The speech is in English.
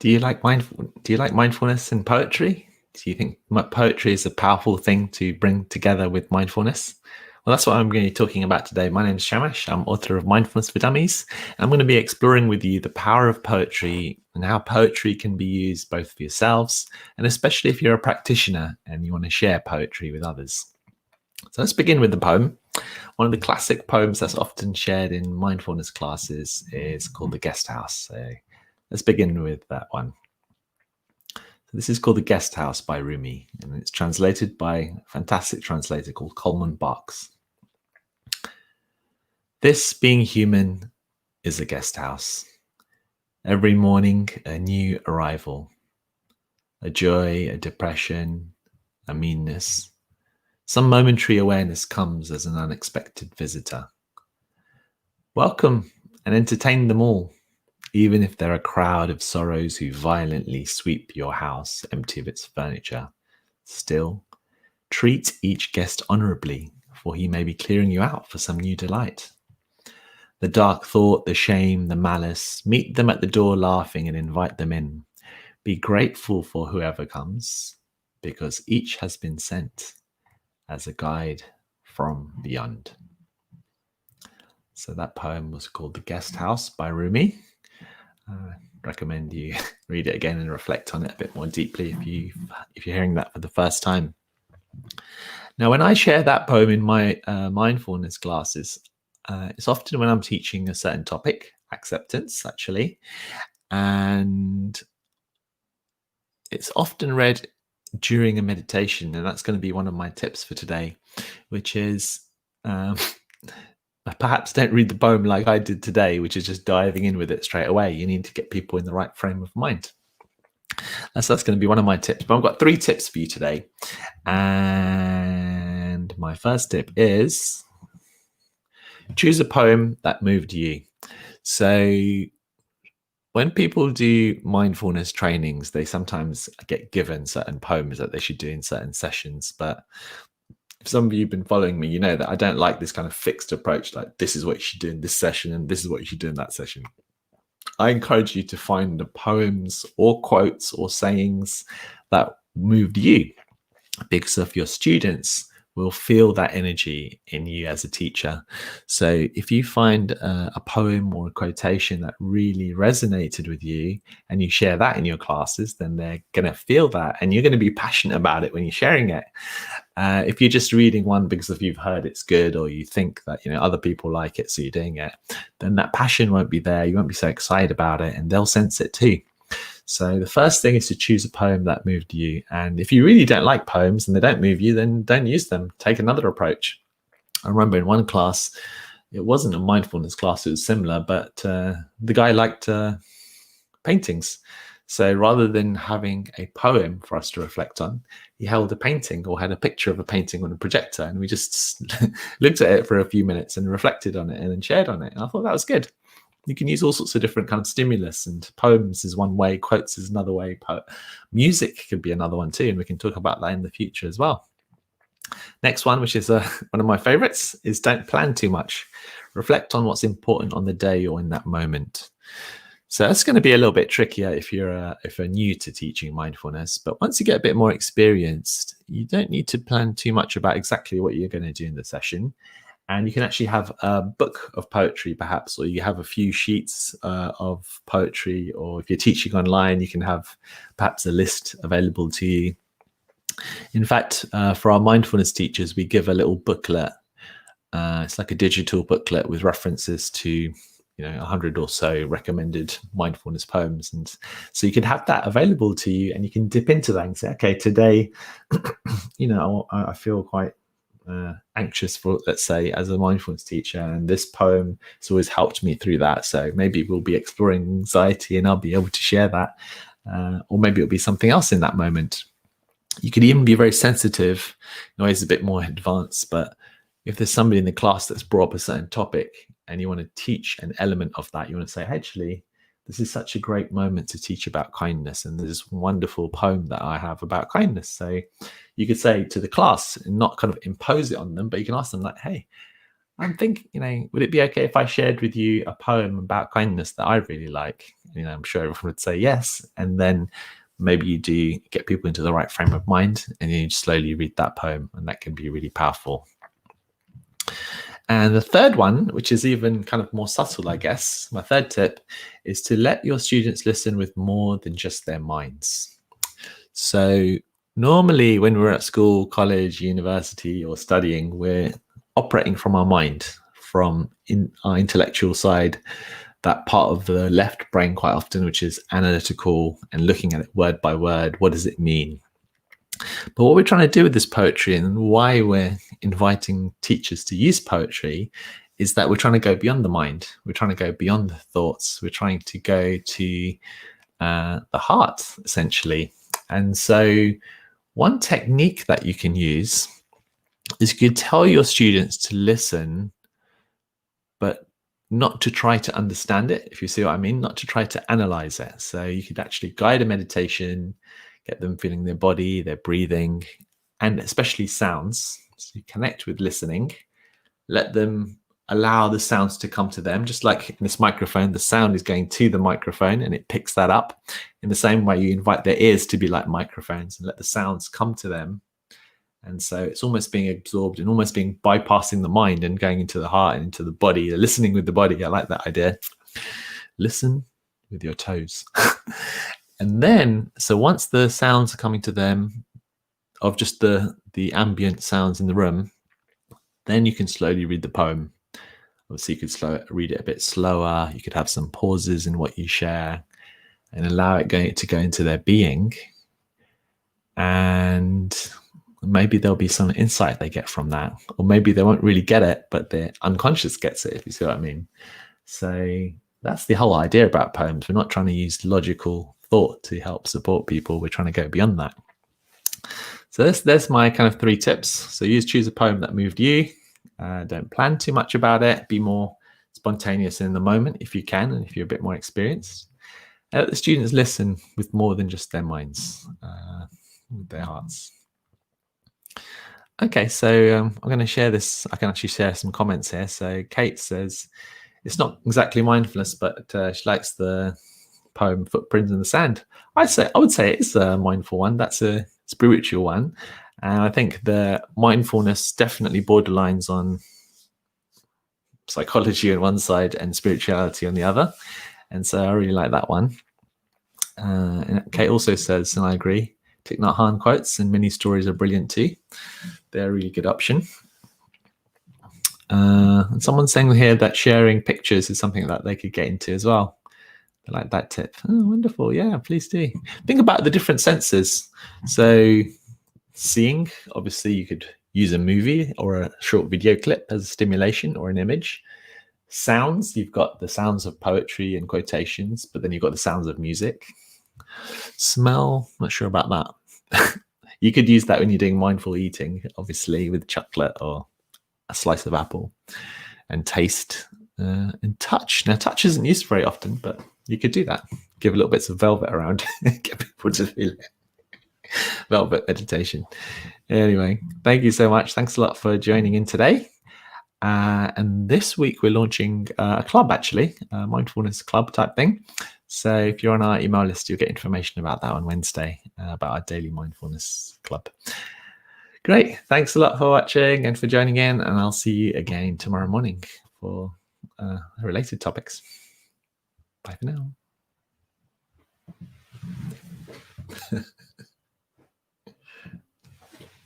Do you like mindfulness and poetry? Do you think poetry is a powerful thing to bring together with mindfulness? Well, that's what I'm going to be talking about today. My name is Shamash. I'm author of Mindfulness for Dummies. And I'm going to be exploring with you the power of poetry and how poetry can be used both for yourselves and especially if you're a practitioner and you want to share poetry with others. So let's begin with the poem. One of the classic poems that's often shared in mindfulness classes is called The Guest House. So let's begin with that one. So this is called The Guest House by Rumi, and it's translated by a fantastic translator called Coleman Barks. This, being human, is a guest house. Every morning, a new arrival. A joy, a depression, a meanness. Some momentary awareness comes as an unexpected visitor. Welcome and entertain them all, even if they're a crowd of sorrows who violently sweep your house empty of its furniture. Still, treat each guest honorably, for he may be clearing you out for some new delight. The dark thought, the shame, the malice, meet them at the door laughing and invite them in. Be grateful for whoever comes, because each has been sent as a guide from beyond. So that poem was called The Guest House by Rumi. I recommend you read it again and reflect on it a bit more deeply if you're hearing that for the first time. Now, when I share that poem in my mindfulness classes, it's often when I'm teaching a certain topic, acceptance actually, and it's often read during a meditation, and that's going to be one of my tips for today, which is perhaps don't read the poem like I did today, which is just diving in with it straight away. You need to get people in the right frame of mind. That's going to be one of my tips. But I've got 3 tips for you today. And my first tip is choose a poem that moved you. So when people do mindfulness trainings, they sometimes get given certain poems that they should do in certain sessions. But if some of you have been following me, you know that I don't like this kind of fixed approach, like this is what you should do in this session and this is what you should do in that session. I encourage you to find the poems or quotes or sayings that moved you, because if your students will feel that energy in you as a teacher. So if you find a poem or a quotation that really resonated with you and you share that in your classes, then they're going to feel that and you're going to be passionate about it when you're sharing it. If you're just reading one because if you've heard it's good or you think that other people like it so you're doing it, then that passion won't be there. You won't be so excited about it and they'll sense it too. So the first thing is to choose a poem that moved you. And if you really don't like poems and they don't move you, then don't use them. Take another approach. I remember in one class, it wasn't a mindfulness class, it was similar, but the guy liked paintings. So rather than having a poem for us to reflect on, he held a painting or had a picture of a painting on a projector. And we just looked at it for a few minutes and reflected on it and then shared on it. And I thought that was good. You can use all sorts of different kind of stimulus, and poems is one way, quotes is another way, music could be another one too, and we can talk about that in the future as well. Next one, which is one of my favorites, is don't plan too much. Reflect on what's important on the day or in that moment. So that's going to be a little bit trickier if you're new to teaching mindfulness, but once you get a bit more experienced, you don't need to plan too much about exactly what you're going to do in the session. And you can actually have a book of poetry, perhaps, or you have a few sheets of poetry, or if you're teaching online, you can have perhaps a list available to you. In fact, for our mindfulness teachers, we give a little booklet. It's like a digital booklet with references to 100 or so recommended mindfulness poems. And so you can have that available to you and you can dip into that and say, okay, today, I feel quite anxious for, let's say, as a mindfulness teacher, and this poem has always helped me through that. So maybe we'll be exploring anxiety and I'll be able to share that, or maybe it'll be something else in that moment. You could even be very sensitive, always a bit more advanced, but if there's somebody in the class that's brought up a certain topic and you want to teach an element of that, you want to say, actually, this is such a great moment to teach about kindness. And there's this wonderful poem that I have about kindness. So you could say to the class and not kind of impose it on them, but you can ask them like, hey, I'm thinking, would it be okay if I shared with you a poem about kindness that I really like? I'm sure everyone would say yes. And then maybe you do get people into the right frame of mind, and then you slowly read that poem, and that can be really powerful. And the third one, which is even kind of more subtle, I guess, my third tip is to let your students listen with more than just their minds. So normally when we're at school, college, university, or studying, we're operating from our mind, from our intellectual side, that part of the left brain quite often, which is analytical and looking at it word by word. What does it mean? But what we're trying to do with this poetry, and why we're inviting teachers to use poetry, is that we're trying to go beyond the mind. We're trying to go beyond the thoughts. We're trying to go to the heart, essentially. And so one technique that you can use is you could tell your students to listen, but not to try to understand it, if you see what I mean, not to try to analyze it. So you could actually guide a meditation, get them feeling their body, their breathing, and especially sounds. So you connect with listening, let them allow the sounds to come to them. Just like in this microphone, the sound is going to the microphone and it picks that up. In the same way, you invite their ears to be like microphones and let the sounds come to them. And so it's almost being absorbed and almost being bypassing the mind and going into the heart and into the body, listening with the body. I like that idea. Listen with your toes. And then, so once the sounds are coming to them of just the ambient sounds in the room, then you can slowly read the poem. Obviously, you could read it a bit slower. You could have some pauses in what you share and allow it to go into their being. And maybe there'll be some insight they get from that. Or maybe they won't really get it, but their unconscious gets it, if you see what I mean. So that's the whole idea about poems. We're not trying to use logical thought to help support people. We're trying to go beyond that. So there's my kind of 3 tips. So choose a poem that moved you. Don't plan too much about it. Be more spontaneous in the moment if you can, and if you're a bit more experienced. And let the students listen with more than just their minds, with their hearts. Okay, so I'm going to share this. I can actually share some comments here. So Kate says, it's not exactly mindfulness, but she likes the poem Footprints in the Sand. I would say it's a mindful one. That's a spiritual one. And I think the mindfulness definitely borderlines on psychology on one side and spirituality on the other. And so I really like that one. And Kate also says, and I agree, Thich Nhat Hanh quotes and mini stories are brilliant too. They're a really good option. And someone's saying here that sharing pictures is something that they could get into as well. I like that tip. Oh, wonderful. Yeah, please do. Think about the different senses. So seeing, obviously you could use a movie or a short video clip as a stimulation or an image. Sounds, you've got the sounds of poetry and quotations, but then you've got the sounds of music. Smell, not sure about that. You could use that when you're doing mindful eating, obviously, with chocolate or a slice of apple. And taste and touch. Now, touch isn't used very often, but you could do that. Give a little bits of velvet around, get people to feel it. Velvet meditation. Anyway, thank you so much. Thanks a lot for joining in today. And this week we're launching a club, actually, a mindfulness club type thing. So if you're on our email list, you'll get information about that on Wednesday, about our daily mindfulness club. Great. Thanks a lot for watching and for joining in. And I'll see you again tomorrow morning for related topics. Bye for now.